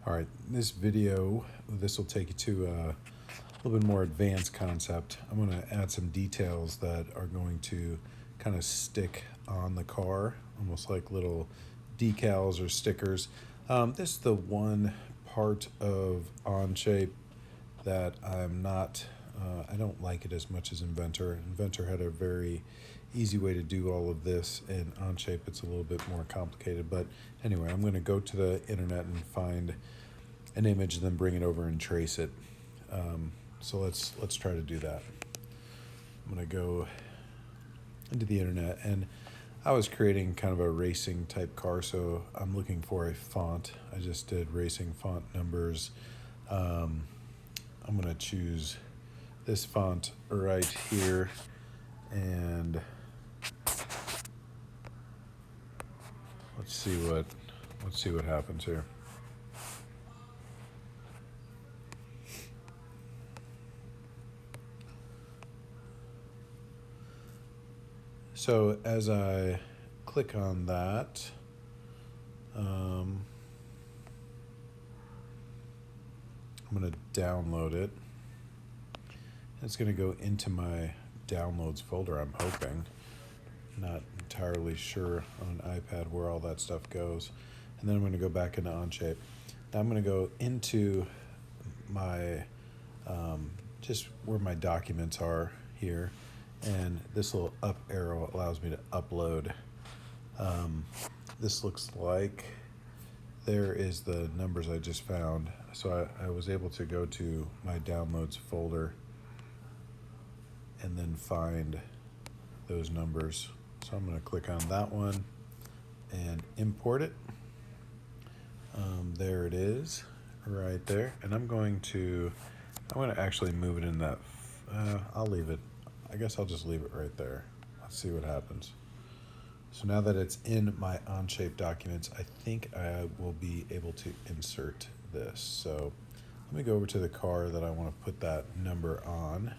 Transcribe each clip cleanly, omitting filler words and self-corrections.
All right, this video, this will take you to a little bit more advanced concept. I'm going to add some details that are going to kind of stick on the car, almost like little decals or stickers. This is the one part of Onshape that I don't like it as much as Inventor. Inventor had a very easy way to do all of this, and Onshape it's a little bit more complicated. But anyway, I'm going to go to the internet and find an image and then bring it over and trace it. So let's try to do that. I'm going to go into the internet, and I was creating kind of a racing type car, so I'm looking for a font. I just did racing font numbers. I'm going to choose this font right here, and let's see what happens here. So as I click on that, I'm going to download it. It's going to go into my downloads folder, I'm hoping. Not entirely sure on an iPad where all that stuff goes. And then I'm going to go back into Onshape. Now I'm going to go into my, just where my documents are here. And this little up arrow allows me to upload. This looks like there is the numbers I just found. So I was able to go to my downloads folder and then find those numbers. So I'm going to click on that one and import it. There it is right there. And I'm going to actually move it in that. I'll leave it. I guess I'll just leave it right there. Let's see what happens. So now that it's in my Onshape documents, I think I will be able to insert this. So let me go over to the car that I want to put that number on.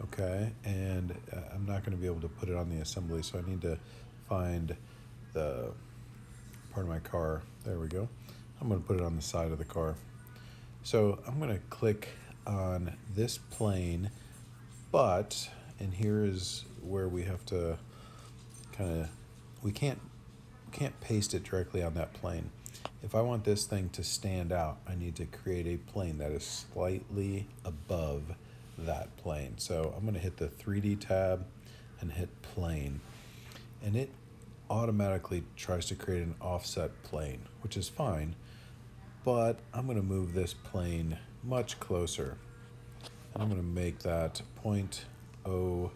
Okay, and I'm not going to be able to put it on the assembly, so I need to find the part of my car. There we go. I'm going to put it on the side of the car. So I'm going to click on this plane, and here is where we have to we can't paste it directly on that plane. If I want this thing to stand out, I need to create a plane that is slightly above that plane. So I'm going to hit the 3D tab and hit plane, and it automatically tries to create an offset plane, which is fine. But I'm going to move this plane much closer. And I'm going to make that 0.01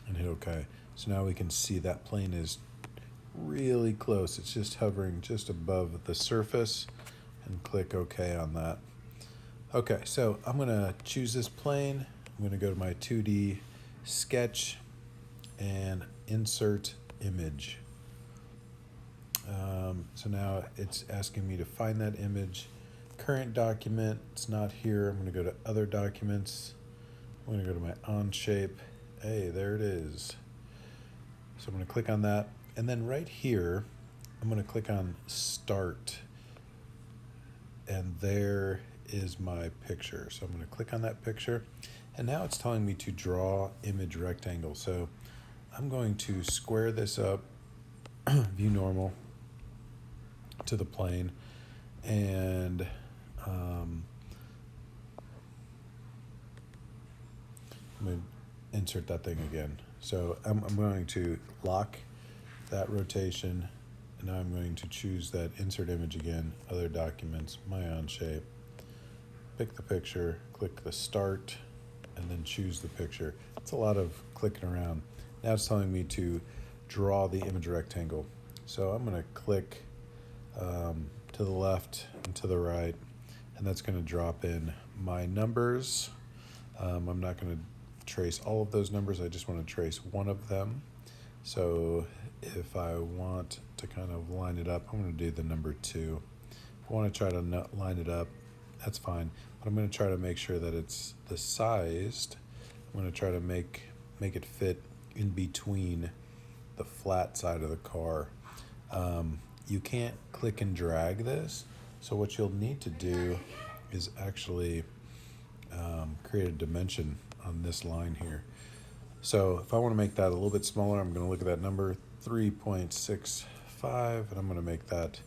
and hit OK. So now we can see that plane is really close. It's just hovering just above the surface, and click OK on that. Okay, so I'm going to choose this plane. I'm going to go to my 2D sketch and insert image. So now it's asking me to find that image. Current document, it's not here. I'm going to go to other documents. I'm going to go to my Onshape. Hey, there it is. So I'm going to click on that. And then right here, I'm going to click on Start. And there is my picture. So I'm going to click on that picture. And now it's telling me to draw image rectangle. So I'm going to square this up, view normal to the plane, and I'm going to insert that thing again. So I'm going to lock that rotation, and now I'm going to choose that insert image again, other documents, my Onshape, pick the picture, click the start, and then choose the picture. It's a lot of clicking around. Now it's telling me to draw the image rectangle. So I'm going to click to the left and to the right, and that's going to drop in my numbers. I'm not going to trace all of those numbers. I just want to trace one of them. So if I want to kind of line it up, I'm going to do the number 2. If I want to try to not line it up, that's fine. But I'm going to try to make sure that it's the sized. I'm going to try to make it fit in between the flat side of the car. You can't click and drag this, so what you'll need to do is actually create a dimension on this line here. So if I want to make that a little bit smaller, I'm going to look at that number, 3.65, and I'm going to make that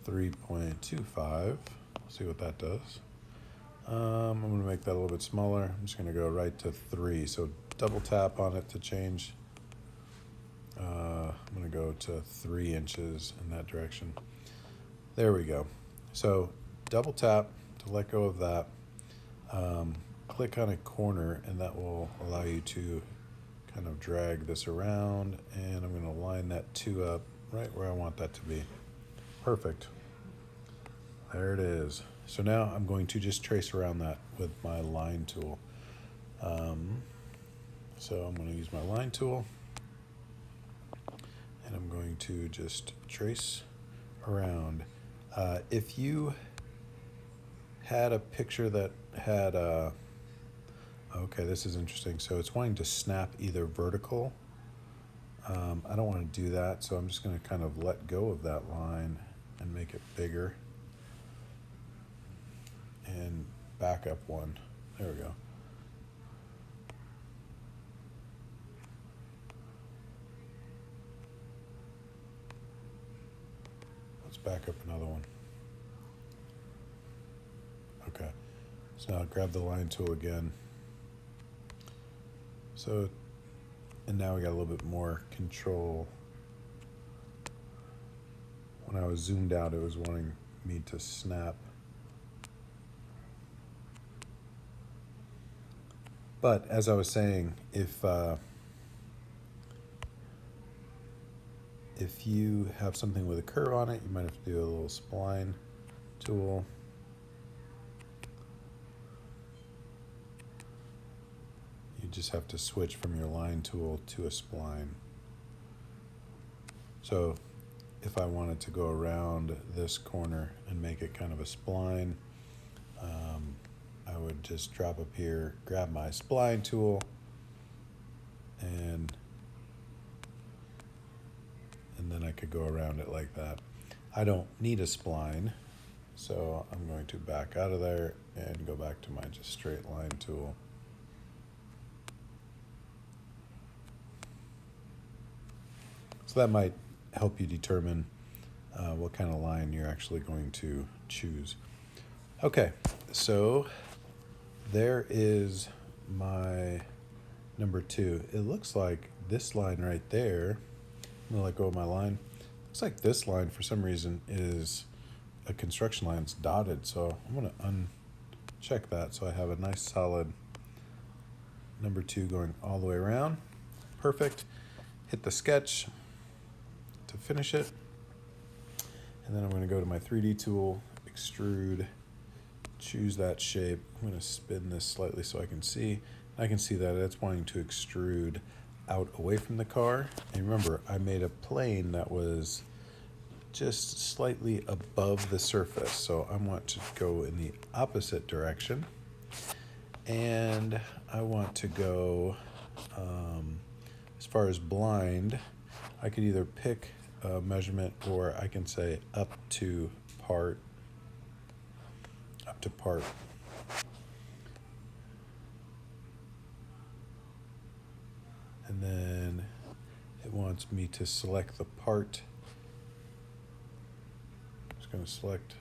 3.25. See what that does. I'm going to make that a little bit smaller. I'm just going to go right to 3. So double tap on it to change. I'm going to go to 3 inches in that direction. There we go. So double tap to let go of that. Click on a corner, and that will allow you to kind of drag this around, and I'm going to line that 2 up right where I want that to be. Perfect. There it is. So now I'm going to just trace around that with my line tool. So I'm going to use my line tool, and I'm going to just trace around. If you had a picture that had okay, this is interesting. So it's wanting to snap either vertical. I don't want to do that, so I'm just going to kind of let go of that line and make it bigger. And back up 1. There we go. Let's back up another one. Okay. So now I'll grab the line tool again. So, and now we got a little bit more control. When I was zoomed out, it was wanting me to snap. But as I was saying, if you have something with a curve on it, you might have to do a little spline tool. You just have to switch from your line tool to a spline. So if I wanted to go around this corner and make it kind of a spline, I would just drop up here, grab my spline tool, and then I could go around it like that. I don't need a spline, so I'm going to back out of there and go back to my just straight line tool. So that might help you determine what kind of line you're actually going to choose. Okay, so there is my number 2. It looks like this line right there, I'm gonna let go of my line. Looks like this line for some reason is a construction line. It's dotted, so I'm gonna uncheck that so I have a nice solid number 2 going all the way around. Perfect. Hit the sketch to finish it. And then I'm going to go to my 3D tool, extrude, choose that shape. I'm going to spin this slightly so I can see. I can see that it's wanting to extrude out away from the car. And remember, I made a plane that was just slightly above the surface. So I want to go in the opposite direction. And I want to go, as far as blind, I could either pick a measurement, or I can say up to part. And then it wants me to select the part. I'm just going to select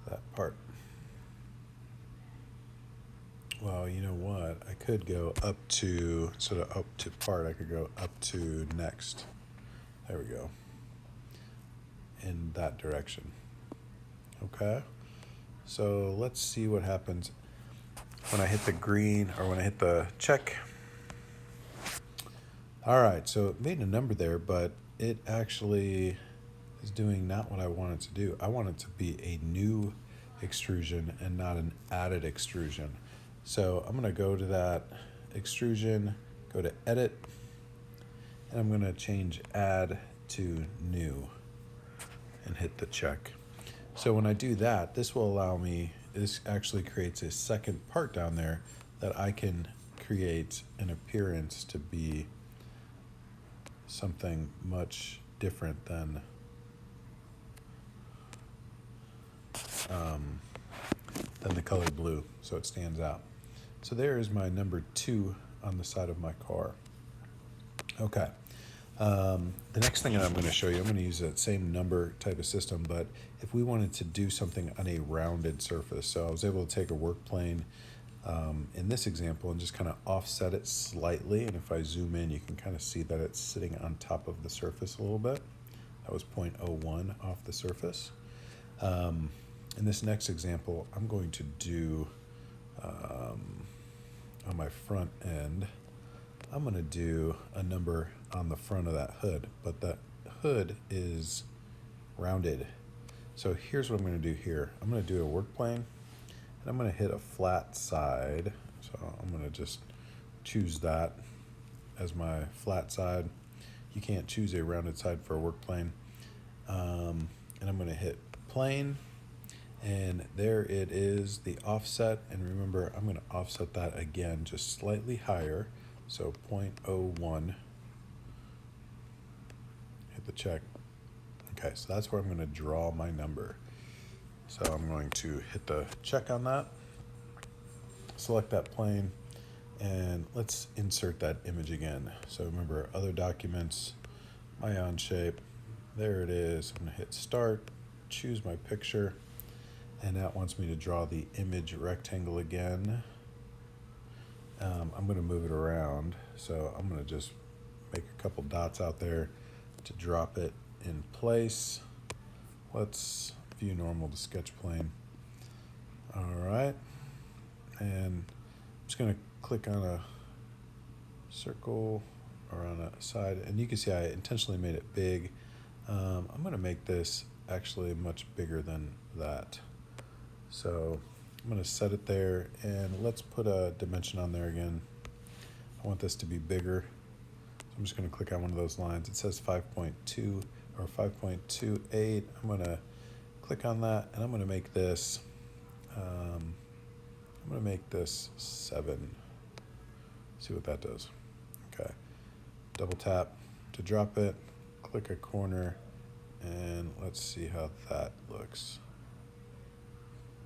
that part. Well, you know what? I could go up to, instead of up to part, I could go up to next. There we go. In that direction. Okay. So let's see what happens when I hit the green, or when I hit the check. All right, so it made a number there, but it actually is doing not what I want it to do. I want it to be a new extrusion and not an added extrusion. So I'm going to go to that extrusion, go to edit, and I'm going to change add to new and hit the check. So when I do that, this will allow me, this actually creates a second part down there that I can create an appearance to be something much different than the color blue, so it stands out. So there is my number 2 on the side of my car. Okay. The next thing that I'm going to show you, I'm going to use that same number type of system, but if we wanted to do something on a rounded surface, so I was able to take a work plane in this example and just kind of offset it slightly, and if I zoom in, you can kind of see that it's sitting on top of the surface a little bit. That was 0.01 off the surface. In this next example, I'm going to do, on my front end, I'm going to do a number on the front of that hood, but that hood is rounded. So here's what I'm going to do here. I'm going to do a work plane, and I'm going to hit a flat side. So I'm going to just choose that as my flat side. You can't choose a rounded side for a work plane. And I'm going to hit plane, and there it is, the offset. And remember, I'm going to offset that again just slightly higher, so 0.01. Hit the check. Okay, so that's where I'm going to draw my number. So I'm going to hit the check on that, select that plane, and let's insert that image again. So remember, other documents, my Onshape, there it is. I'm going to hit start, choose my picture, and that wants me to draw the image rectangle again. I'm going to move it around, so I'm going to just make a couple dots out there to drop it in place. Let's view normal to sketch plane. All right, and I'm just going to click on a circle or on a side, and you can see I intentionally made it big. I'm going to make this actually much bigger than that. So I'm going to set it there, and let's put a dimension on there again. I want this to be bigger. So I'm just going to click on one of those lines. It says 5.2 or 5.28. I'm going to click on that, and I'm going to make this 7. See what that does. Okay. Double tap to drop it, click a corner, and let's see how that looks.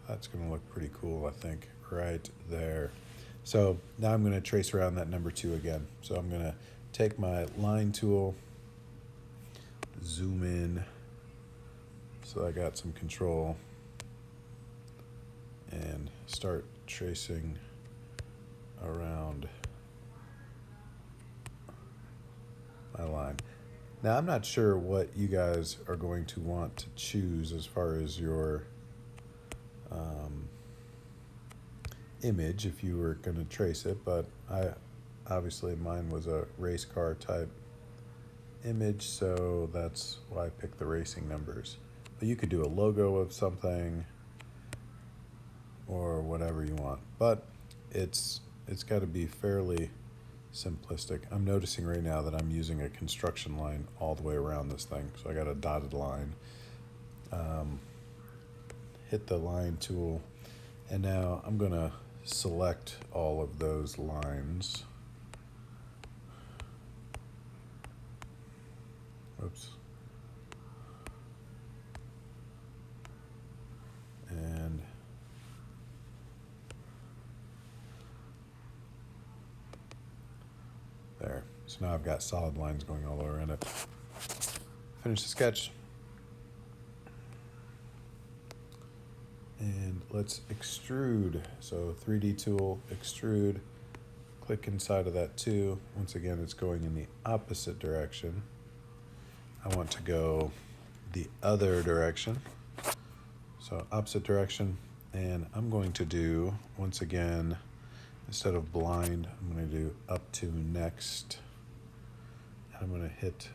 That's going to look pretty cool, I think, right there. So now I'm going to trace around that number 2 again. So I'm going to take my line tool, zoom in, so I got some control, and start tracing around my line. Now I'm not sure what you guys are going to want to choose as far as your image if you were going to trace it, but obviously mine was a race car type image, so that's why I picked the racing numbers. But you could do a logo of something or whatever you want, but it's got to be fairly simplistic. I'm noticing right now that I'm using a construction line all the way around this thing, so I got a dotted line. Hit the line tool, and now I'm going to select all of those lines. Oops. And there. So now I've got solid lines going all around it. Finish the sketch. And let's extrude. So 3D tool, extrude, click inside of that too. Once again, it's going in the opposite direction. I want to go the other direction. So opposite direction, and I'm going to do, once again, instead of blind, I'm going to do up to next. And I'm going to hit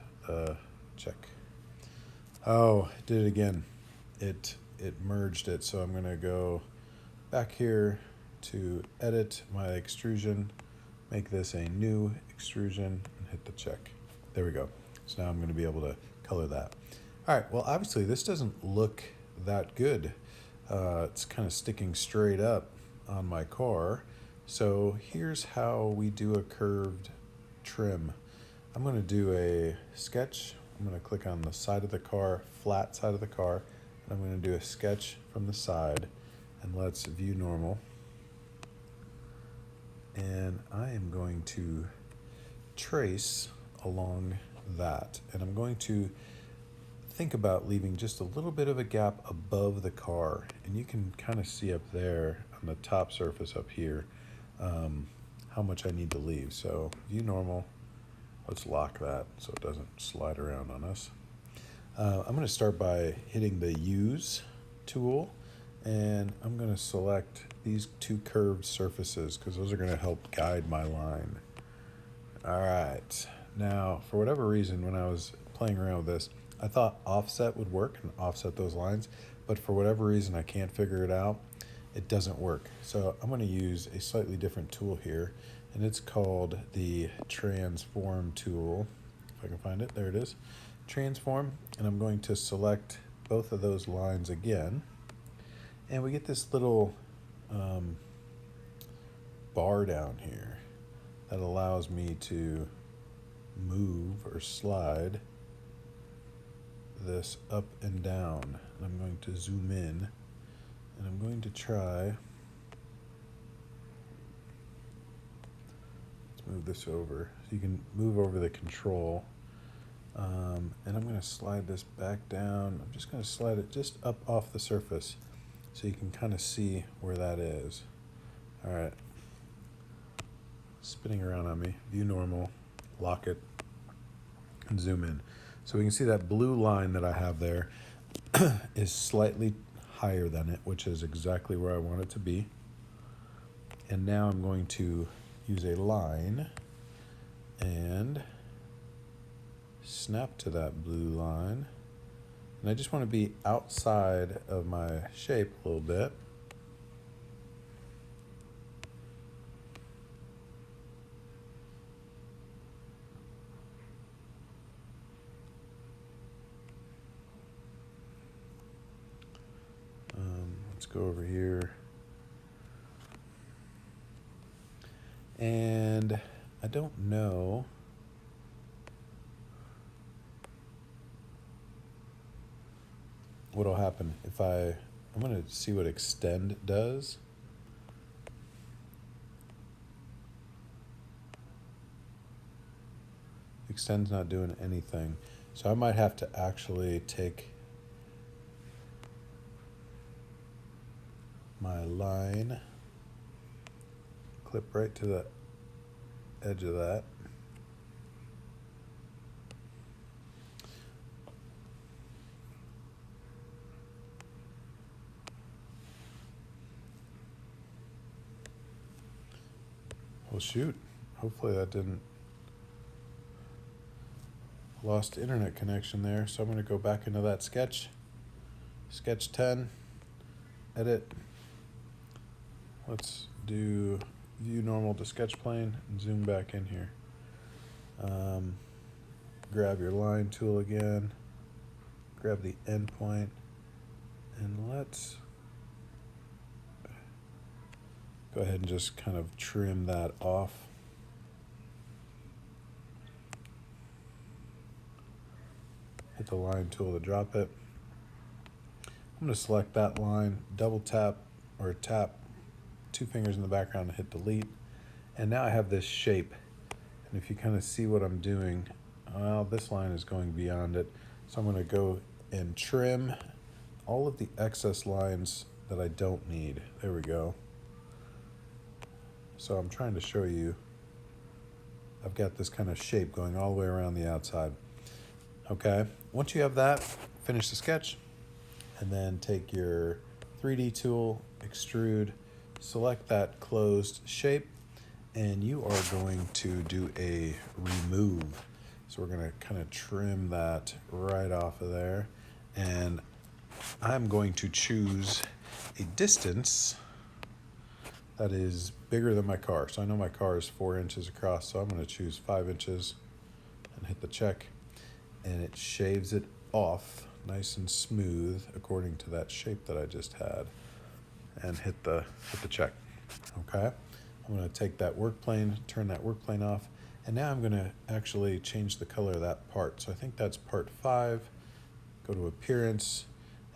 check. Oh, it did it again. It merged it, so I'm going to go back here to edit my extrusion, make this a new extrusion, and hit the check. There we go. So now I'm going to be able to color that. All right, well, obviously this doesn't look that good. It's kind of sticking straight up on my car. So here's how we do a curved trim. I'm going to do a sketch. I'm going to click on the side of the car, flat side of the car, and I'm going to do a sketch from the side, and let's view normal. And I am going to trace along that, and I'm going to think about leaving just a little bit of a gap above the car, and you can kind of see up there on the top surface up here how much I need to leave. So view normal, let's lock that so it doesn't slide around on us. I'm going to start by hitting the Use tool, and I'm going to select these two curved surfaces because those are going to help guide my line. All right, now for whatever reason when I was playing around with this, I thought offset would work and offset those lines, but for whatever reason I can't figure it out. It doesn't work. So I'm going to use a slightly different tool here, and it's called the Transform tool. If I can find it, there it is. Transform, and I'm going to select both of those lines again, and we get this little bar down here that allows me to move or slide this up and down. And I'm going to zoom in, and I'm going to try, let's move this over so you can move over the control, and I'm going to slide this back down. I'm just going to slide it just up off the surface so you can kind of see where that is. All right, spinning around on me, view normal, lock it, and zoom in. So we can see that blue line that I have there is slightly higher than it, which is exactly where I want it to be. And now I'm going to use a line and snap to that blue line. And I just want to be outside of my shape a little bit. Let's go over here. And I don't know what'll happen if I'm going to see what extend does. Extend's not doing anything. So I might have to actually take my line, clip right to the edge of that. Well, shoot, hopefully that didn't, lost internet connection there. So I'm going to go back into that sketch 10, edit. Let's do view normal to sketch plane and zoom back in here. Grab your line tool again, grab the end point, and let's go ahead and just kind of trim that off. Hit the line tool to drop it. I'm going to select that line, double tap or tap 2 fingers in the background and hit delete. And now I have this shape. And if you kind of see what I'm doing, well, this line is going beyond it. So I'm going to go and trim all of the excess lines that I don't need. There we go. So I'm trying to show you, I've got this kind of shape going all the way around the outside. Okay, once you have that, finish the sketch, and then take your 3D tool, extrude, select that closed shape, and you are going to do a remove. So we're going to kind of trim that right off of there, and I'm going to choose a distance that is bigger than my car. So I know my car is 4 inches across, so I'm going to choose 5 inches and hit the check, and it shaves it off nice and smooth according to that shape that I just had, and hit the check. Okay, I'm going to take that work plane, turn that work plane off, And now I'm gonna actually change the color of that part. So I think that's part 5. Go to appearance,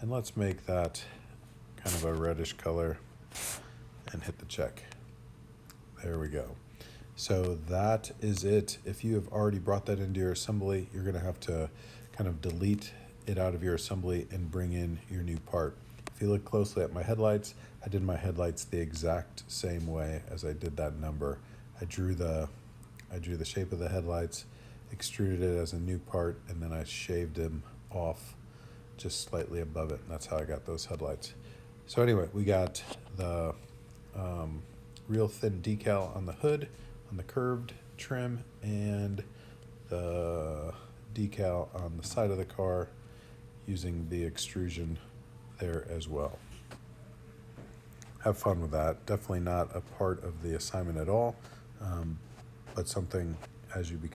and let's make that kind of a reddish color and hit the check. There we go. So that is it. If you have already brought that into your assembly, you're gonna have to kind of delete it out of your assembly and bring in your new part. If you look closely at my headlights, I did my headlights the exact same way as I did that number. I drew the shape of the headlights, extruded it as a new part, and then I shaved them off just slightly above it, and that's how I got those headlights. So anyway, we got the real thin decal on the hood, on the curved trim, and the decal on the side of the car using the extrusion there as well. Have fun with that. Definitely not a part of the assignment at all, but something as you become